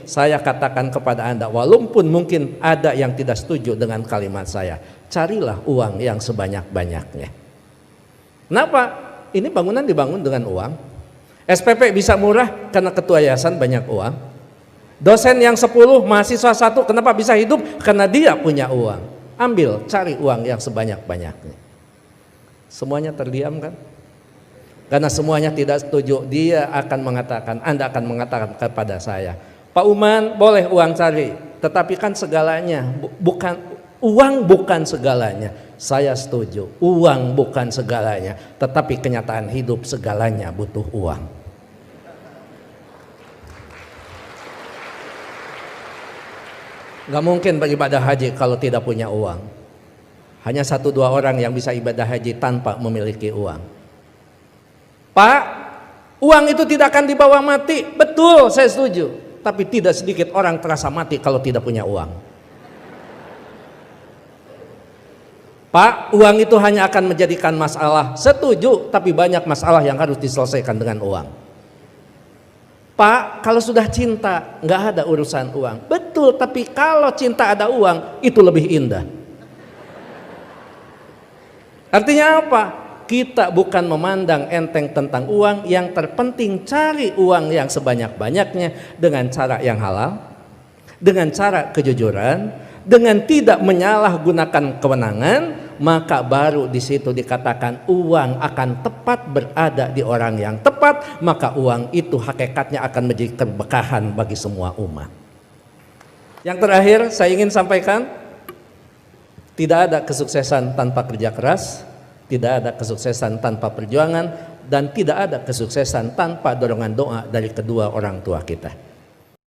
Saya katakan kepada Anda, walaupun mungkin ada yang tidak setuju dengan kalimat saya, carilah uang yang sebanyak-banyaknya. Kenapa? Ini bangunan dibangun dengan uang. SPP bisa murah karena ketua yayasan banyak uang. Dosen yang 10, mahasiswa 1, kenapa bisa hidup? Karena dia punya uang. Ambil, cari uang yang sebanyak-banyaknya. Semuanya terdiam kan? Karena semuanya tidak setuju. Dia akan mengatakan, Anda akan mengatakan kepada saya, Pak Uman boleh uang cari, tetapi kan segalanya bukan uang, bukan segalanya. Saya setuju, uang bukan segalanya, tetapi kenyataan hidup segalanya butuh uang. Gak mungkin beribadah haji kalau tidak punya uang. Hanya 1-2 orang yang bisa ibadah haji tanpa memiliki uang. Pak, uang itu tidak akan dibawa mati. Betul, saya setuju. Tapi tidak sedikit orang terasa mati kalau tidak punya uang. Pak, uang itu hanya akan menjadikan masalah. Setuju, tapi banyak masalah yang harus diselesaikan dengan uang. Pak, kalau sudah cinta nggak ada urusan uang. Betul, tapi kalau cinta ada uang itu lebih indah. Artinya apa? Kita bukan memandang enteng tentang uang, yang terpenting cari uang yang sebanyak-banyaknya dengan cara yang halal, dengan cara kejujuran, dengan tidak menyalahgunakan kewenangan, maka baru di situ dikatakan uang akan tepat berada di orang yang tepat, maka uang itu hakikatnya akan menjadi keberkahan bagi semua umat. Yang terakhir saya ingin sampaikan, tidak ada kesuksesan tanpa kerja keras, tidak ada kesuksesan tanpa perjuangan, dan tidak ada kesuksesan tanpa dorongan doa dari kedua orang tua kita.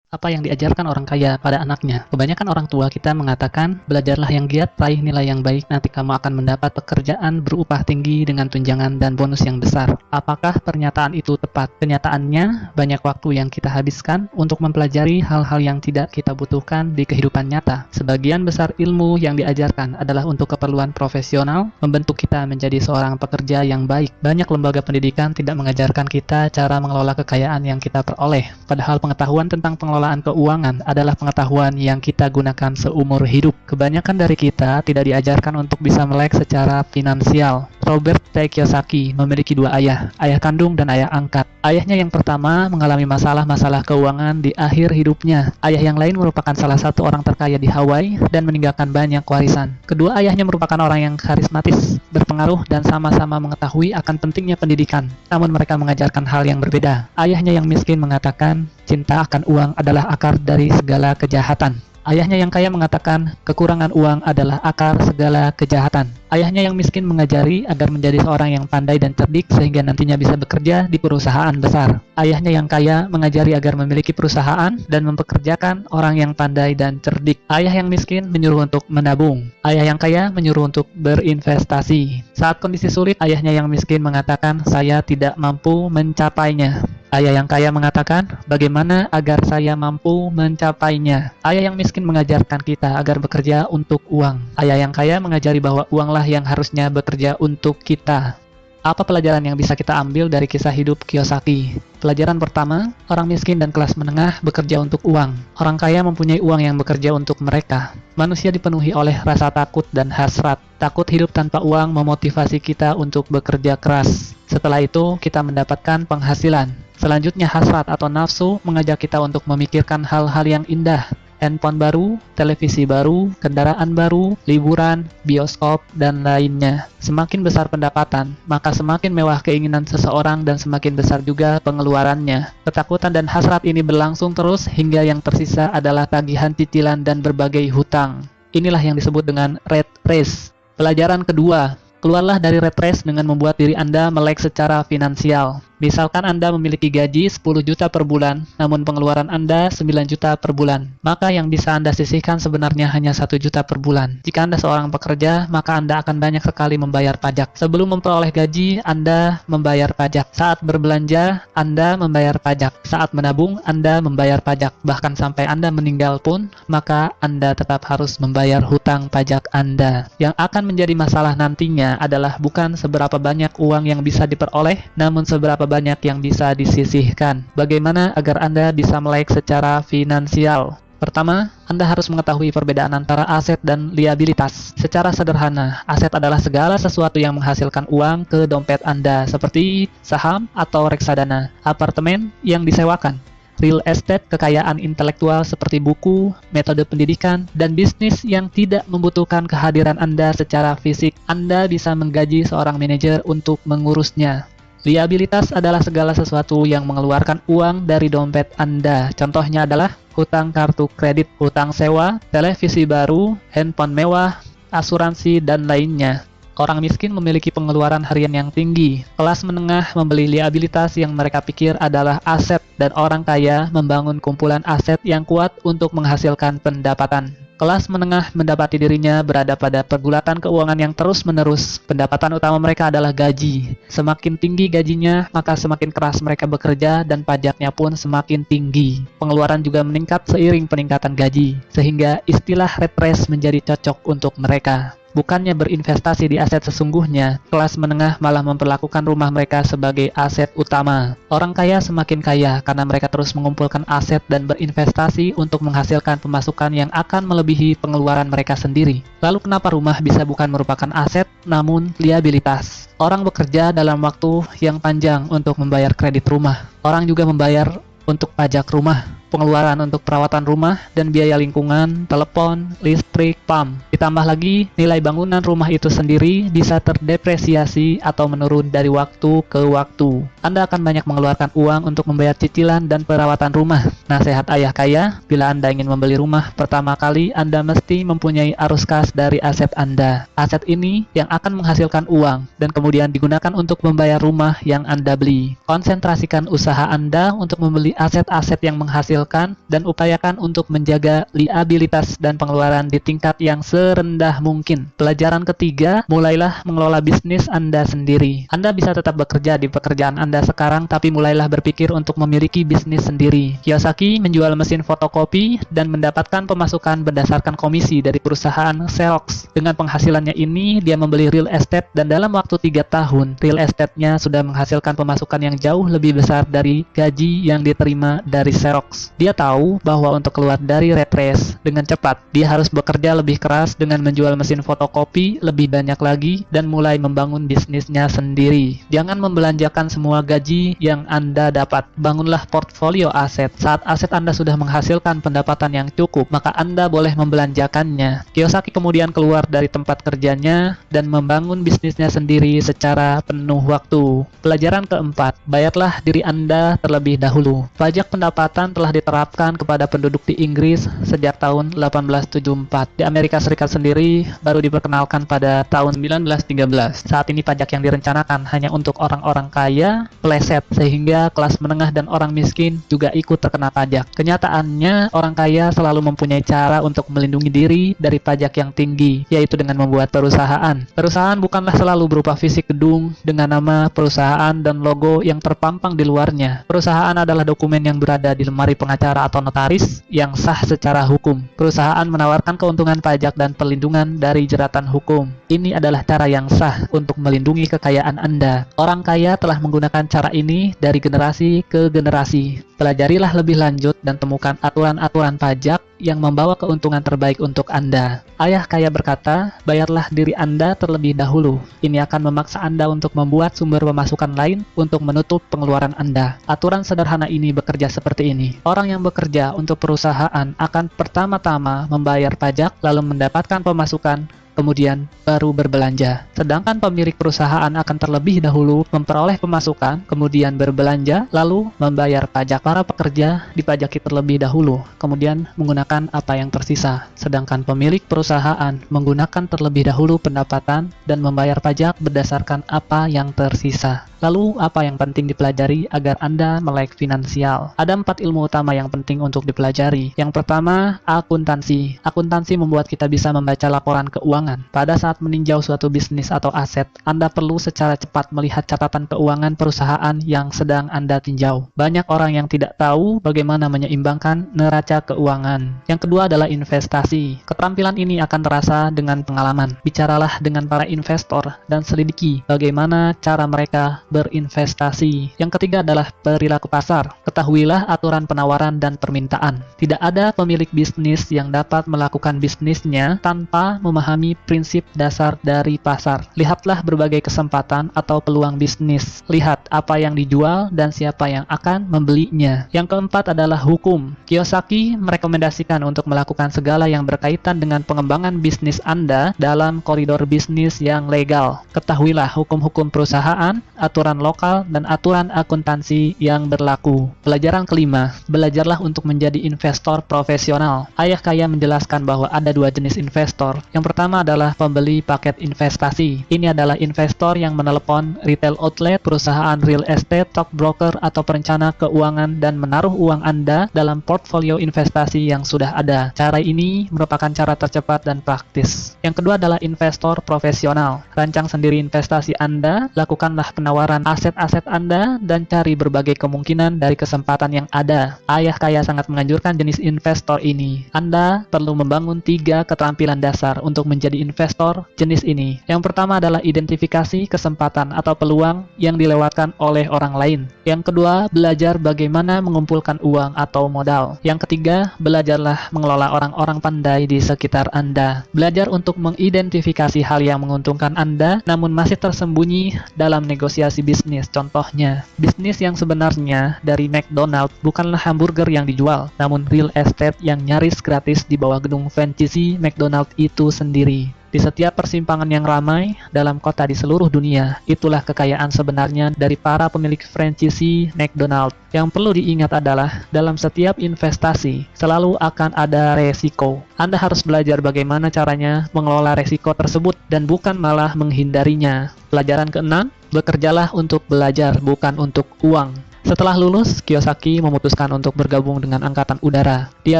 Apa yang diajarkan orang kaya pada anaknya? Kebanyakan orang tua kita mengatakan, belajarlah yang giat, raih nilai yang baik, nanti kamu akan mendapat pekerjaan berupah tinggi dengan tunjangan dan bonus yang besar. Apakah pernyataan itu tepat? Kenyataannya, banyak waktu yang kita habiskan untuk mempelajari hal-hal yang tidak kita butuhkan di kehidupan nyata. Sebagian besar ilmu yang diajarkan adalah untuk keperluan profesional, membentuk kita menjadi seorang pekerja yang baik. Banyak lembaga pendidikan tidak mengajarkan kita cara mengelola kekayaan yang kita peroleh. Padahal pengetahuan tentang pengelolaan keuangan adalah pengetahuan yang kita gunakan seumur hidup. Kebanyakan dari kita tidak diajarkan untuk bisa melek secara finansial. Robert T. Kiyosaki memiliki 2 ayah, ayah kandung dan ayah angkat. Ayahnya yang pertama mengalami masalah-masalah keuangan di akhir hidupnya. Ayah yang lain merupakan salah satu orang terkaya di Hawaii dan meninggalkan banyak warisan. Kedua ayahnya merupakan orang yang karismatis, berpengaruh dan sama-sama mengetahui akan pentingnya pendidikan. Namun mereka mengajarkan hal yang berbeda. Ayahnya yang miskin mengatakan, cinta akan uang adalah akar dari segala kejahatan. Ayahnya yang kaya mengatakan, kekurangan uang adalah akar segala kejahatan. Ayahnya yang miskin mengajari agar menjadi seorang yang pandai dan cerdik sehingga nantinya bisa bekerja di perusahaan besar. Ayahnya yang kaya mengajari agar memiliki perusahaan dan mempekerjakan orang yang pandai dan cerdik. Ayah yang miskin menyuruh untuk menabung. Ayah yang kaya menyuruh untuk berinvestasi. Saat kondisi sulit, ayahnya yang miskin mengatakan, saya tidak mampu mencapainya. Ayah yang kaya mengatakan, bagaimana agar saya mampu mencapainya? Ayah yang miskin mengajarkan kita agar bekerja untuk uang. Ayah yang kaya mengajari bahwa uanglah yang harusnya bekerja untuk kita. Apa pelajaran yang bisa kita ambil dari kisah hidup Kiyosaki? Pelajaran pertama, orang miskin dan kelas menengah bekerja untuk uang. Orang kaya mempunyai uang yang bekerja untuk mereka. Manusia dipenuhi oleh rasa takut dan hasrat. Takut hidup tanpa uang memotivasi kita untuk bekerja keras. Setelah itu, kita mendapatkan penghasilan. Selanjutnya, hasrat atau nafsu mengajak kita untuk memikirkan hal-hal yang indah. Handphone baru, televisi baru, kendaraan baru, liburan, bioskop, dan lainnya. Semakin besar pendapatan, maka semakin mewah keinginan seseorang dan semakin besar juga pengeluarannya. Ketakutan dan hasrat ini berlangsung terus hingga yang tersisa adalah tagihan cicilan dan berbagai hutang. Inilah yang disebut dengan rat race. Pelajaran kedua, keluarlah dari rat race dengan membuat diri Anda melek secara finansial. Misalkan Anda memiliki gaji 10 juta per bulan, namun pengeluaran Anda 9 juta per bulan. Maka yang bisa Anda sisihkan sebenarnya hanya 1 juta per bulan. Jika Anda seorang pekerja, maka Anda akan banyak sekali membayar pajak. Sebelum memperoleh gaji, Anda membayar pajak. Saat berbelanja, Anda membayar pajak. Saat menabung, Anda membayar pajak. Bahkan sampai Anda meninggal pun, maka Anda tetap harus membayar hutang pajak Anda. Yang akan menjadi masalah nantinya adalah bukan seberapa banyak uang yang bisa diperoleh, namun seberapa berapa banyak yang bisa disisihkan. Bagaimana agar Anda bisa melek secara finansial? Pertama, Anda harus mengetahui perbedaan antara aset dan liabilitas. Secara sederhana, aset adalah segala sesuatu yang menghasilkan uang ke dompet Anda, seperti saham atau reksadana, apartemen yang disewakan, real estate, kekayaan intelektual seperti buku, metode pendidikan, dan bisnis yang tidak membutuhkan kehadiran Anda secara fisik. Anda bisa menggaji seorang manajer untuk mengurusnya. Liabilitas adalah segala sesuatu yang mengeluarkan uang dari dompet Anda. Contohnya adalah hutang kartu kredit, hutang sewa, televisi baru, handphone mewah, asuransi, dan lainnya. Orang miskin memiliki pengeluaran harian yang tinggi. Kelas menengah membeli liabilitas yang mereka pikir adalah aset, dan orang kaya membangun kumpulan aset yang kuat untuk menghasilkan pendapatan. Kelas menengah mendapati dirinya berada pada pergulatan keuangan yang terus-menerus. Pendapatan utama mereka adalah gaji. Semakin tinggi gajinya, maka semakin keras mereka bekerja dan pajaknya pun semakin tinggi. Pengeluaran juga meningkat seiring peningkatan gaji, sehingga istilah red race menjadi cocok untuk mereka. Bukannya berinvestasi di aset sesungguhnya, kelas menengah malah memperlakukan rumah mereka sebagai aset utama. Orang kaya semakin kaya karena mereka terus mengumpulkan aset dan berinvestasi untuk menghasilkan pemasukan yang akan melebihi pengeluaran mereka sendiri. Lalu kenapa rumah bisa bukan merupakan aset, namun liabilitas? Orang bekerja dalam waktu yang panjang untuk membayar kredit rumah. Orang juga membayar untuk pajak rumah, pengeluaran untuk perawatan rumah, dan biaya lingkungan, telepon, listrik, PAM. Ditambah lagi, nilai bangunan rumah itu sendiri bisa terdepresiasi atau menurun dari waktu ke waktu. Anda akan banyak mengeluarkan uang untuk membayar cicilan dan perawatan rumah. Nasihat ayah kaya, bila Anda ingin membeli rumah, pertama kali Anda mesti mempunyai arus kas dari aset Anda. Aset ini yang akan menghasilkan uang, dan kemudian digunakan untuk membayar rumah yang Anda beli. Konsentrasikan usaha Anda untuk membeli aset-aset yang menghasilkan dan upayakan untuk menjaga liabilitas dan pengeluaran di tingkat yang serendah mungkin. Pelajaran ketiga, mulailah mengelola bisnis Anda sendiri. Anda bisa tetap bekerja di pekerjaan Anda sekarang, tapi mulailah berpikir untuk memiliki bisnis sendiri. Kiyosaki menjual mesin fotokopi dan mendapatkan pemasukan berdasarkan komisi dari perusahaan Xerox. Dengan penghasilannya ini, dia membeli real estate dan dalam waktu 3 tahun, real estate-nya sudah menghasilkan pemasukan yang jauh lebih besar dari gaji yang diterima dari Xerox. Dia tahu bahwa untuk keluar dari red race dengan cepat, dia harus bekerja lebih keras dengan menjual mesin fotokopi lebih banyak lagi dan mulai membangun bisnisnya sendiri. Jangan membelanjakan semua gaji yang Anda dapat. Bangunlah portfolio aset. Saat aset Anda sudah menghasilkan pendapatan yang cukup, maka Anda boleh membelanjakannya. Kiyosaki kemudian keluar dari tempat kerjanya dan membangun bisnisnya sendiri secara penuh waktu. Pelajaran keempat, bayarlah diri Anda terlebih dahulu. Pajak pendapatan telah diterapkan kepada penduduk di Inggris sejak tahun 1874. Di Amerika Serikat sendiri baru diperkenalkan pada tahun 1913. Saat ini pajak yang direncanakan hanya untuk orang-orang kaya, pleset, sehingga kelas menengah dan orang miskin juga ikut terkena pajak. Kenyataannya, orang kaya selalu mempunyai cara untuk melindungi diri dari pajak yang tinggi, yaitu dengan membuat perusahaan. Perusahaan bukanlah selalu berupa fisik gedung dengan nama perusahaan dan logo yang terpampang di luarnya. Perusahaan adalah dokumen yang berada di lemari pengacara atau notaris yang sah secara hukum. Perusahaan menawarkan keuntungan pajak dan perlindungan dari jeratan hukum. Ini adalah cara yang sah untuk melindungi kekayaan Anda. Orang kaya telah menggunakan cara ini dari generasi ke generasi. Pelajarilah lebih lanjut dan temukan aturan-aturan pajak yang membawa keuntungan terbaik untuk Anda. Ayah kaya berkata, bayarlah diri Anda terlebih dahulu. Ini akan memaksa Anda untuk membuat sumber pemasukan lain untuk menutup pengeluaran Anda. Aturan sederhana ini bekerja seperti ini. Orang yang bekerja untuk perusahaan akan pertama-tama membayar pajak, lalu mendapatkan pemasukan, kemudian baru berbelanja. Sedangkan pemilik perusahaan akan terlebih dahulu memperoleh pemasukan, kemudian berbelanja, lalu membayar pajak. Para pekerja dipajaki terlebih dahulu, kemudian menggunakan apa yang tersisa. Sedangkan pemilik perusahaan menggunakan terlebih dahulu pendapatan dan membayar pajak berdasarkan apa yang tersisa. Lalu, apa yang penting dipelajari agar Anda melek finansial? Ada 4 ilmu utama yang penting untuk dipelajari. Yang pertama, akuntansi. Akuntansi membuat kita bisa membaca laporan keuangan. Pada saat meninjau suatu bisnis atau aset, Anda perlu secara cepat melihat catatan keuangan perusahaan yang sedang Anda tinjau. Banyak orang yang tidak tahu bagaimana menyeimbangkan neraca keuangan. Yang kedua adalah investasi. Keterampilan ini akan terasa dengan pengalaman. Bicaralah dengan para investor dan selidiki bagaimana cara mereka berinvestasi. Yang ketiga adalah perilaku pasar. Ketahuilah aturan penawaran dan permintaan. Tidak ada pemilik bisnis yang dapat melakukan bisnisnya tanpa memahami prinsip dasar dari pasar. Lihatlah berbagai kesempatan atau peluang bisnis. Lihat apa yang dijual dan siapa yang akan membelinya. Yang keempat adalah hukum. Kiyosaki merekomendasikan untuk melakukan segala yang berkaitan dengan pengembangan bisnis Anda dalam koridor bisnis yang legal. Ketahuilah hukum-hukum perusahaan, aturan lokal, dan aturan akuntansi yang berlaku. Pelajaran kelima, belajarlah untuk menjadi investor profesional. Ayah kaya menjelaskan bahwa ada dua jenis investor. Yang pertama adalah pembeli paket investasi. Ini adalah investor yang menelepon retail outlet, perusahaan real estate, stockbroker, atau perencana keuangan dan menaruh uang Anda dalam portfolio investasi yang sudah ada. Cara ini merupakan cara tercepat dan praktis. Yang kedua adalah investor profesional. Rancang sendiri investasi Anda, lakukanlah penawaran aset-aset Anda, dan cari berbagai kemungkinan dari kesempatan yang ada. Ayah kaya sangat menganjurkan jenis investor ini. Anda perlu membangun 3 keterampilan dasar untuk menjadi investor jenis ini. Yang pertama adalah identifikasi kesempatan atau peluang yang dilewatkan oleh orang lain. Yang kedua, belajar bagaimana mengumpulkan uang atau modal. Yang ketiga, belajarlah mengelola orang-orang pandai di sekitar Anda. Belajar untuk mengidentifikasi hal yang menguntungkan Anda, namun masih tersembunyi dalam negosiasi bisnis. Contohnya, bisnis yang sebenarnya dari McDonald bukanlah hamburger yang dijual, namun real estate yang nyaris gratis di bawah gedung franchise McDonald itu sendiri. Di setiap persimpangan yang ramai dalam kota di seluruh dunia, itulah kekayaan sebenarnya dari para pemilik franchise McDonald. Yang perlu diingat adalah, dalam setiap investasi, selalu akan ada resiko. Anda harus belajar bagaimana caranya mengelola resiko tersebut dan bukan malah menghindarinya. Pelajaran keenam, bekerjalah untuk belajar, bukan untuk uang. Setelah lulus, Kiyosaki memutuskan untuk bergabung dengan Angkatan Udara. Dia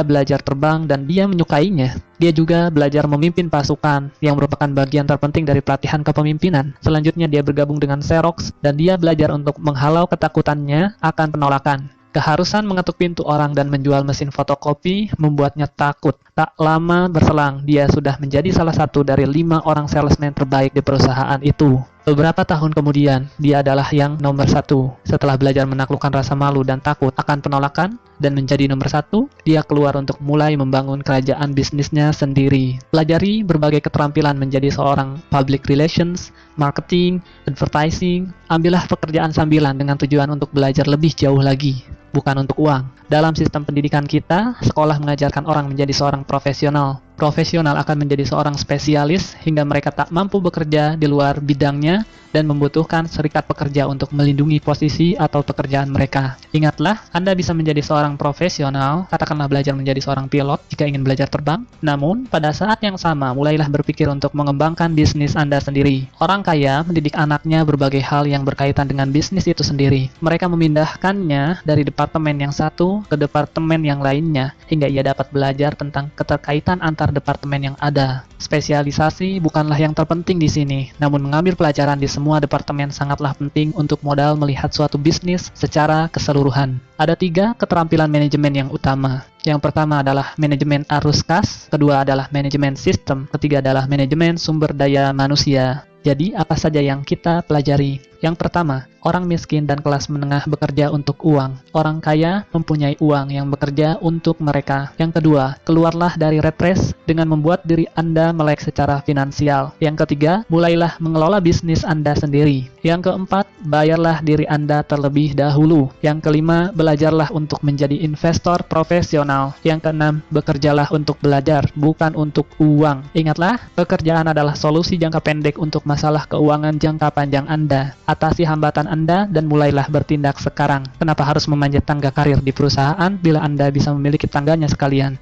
belajar terbang dan dia menyukainya. Dia juga belajar memimpin pasukan, yang merupakan bagian terpenting dari pelatihan kepemimpinan. Selanjutnya dia bergabung dengan Xerox, dan dia belajar untuk menghalau ketakutannya akan penolakan. Keharusan mengetuk pintu orang dan menjual mesin fotokopi membuatnya takut. Tak lama berselang, dia sudah menjadi salah satu dari 5 orang salesman terbaik di perusahaan itu. Beberapa tahun kemudian, dia adalah yang nomor 1. Setelah belajar menaklukkan rasa malu dan takut akan penolakan, dan menjadi nomor 1, dia keluar untuk mulai membangun kerajaan bisnisnya sendiri. Pelajari berbagai keterampilan menjadi seorang public relations, marketing, advertising. Ambillah pekerjaan sambilan dengan tujuan untuk belajar lebih jauh lagi, bukan untuk uang. Dalam sistem pendidikan kita, sekolah mengajarkan orang menjadi seorang profesional. Profesional akan menjadi seorang spesialis hingga mereka tak mampu bekerja di luar bidangnya dan membutuhkan serikat pekerja untuk melindungi posisi atau pekerjaan mereka. Ingatlah, Anda bisa menjadi seorang profesional, katakanlah belajar menjadi seorang pilot jika ingin belajar terbang. Namun, pada saat yang sama, mulailah berpikir untuk mengembangkan bisnis Anda sendiri. Orang kaya mendidik anaknya berbagai hal yang berkaitan dengan bisnis itu sendiri. Mereka memindahkannya dari departemen yang satu ke departemen yang lainnya, hingga ia dapat belajar tentang keterkaitan antar departemen yang ada. Spesialisasi bukanlah yang terpenting di sini, namun mengambil pelajaran di semua departemen sangatlah penting untuk modal melihat suatu bisnis secara keseluruhan. Ada 3 keterampilan manajemen yang utama. Yang pertama adalah manajemen arus kas, kedua adalah manajemen sistem, ketiga adalah manajemen sumber daya manusia. Jadi, apa saja yang kita pelajari? Yang pertama, orang miskin dan kelas menengah bekerja untuk uang. Orang kaya mempunyai uang yang bekerja untuk mereka. Yang kedua, keluarlah dari rat race dengan membuat diri Anda melek secara finansial. Yang ketiga, mulailah mengelola bisnis Anda sendiri. Yang keempat, bayarlah diri Anda terlebih dahulu. Yang kelima, belajarlah untuk menjadi investor profesional. Yang keenam, bekerjalah untuk belajar, bukan untuk uang. Ingatlah, pekerjaan adalah solusi jangka pendek untuk masalah keuangan jangka panjang Anda. Atasi hambatan Anda dan mulailah bertindak sekarang. Kenapa harus memanjat tangga karir di perusahaan bila Anda bisa memiliki tangganya sekalian?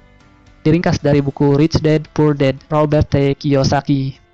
Diringkas dari buku Rich Dad Poor Dad, Robert T. Kiyosaki.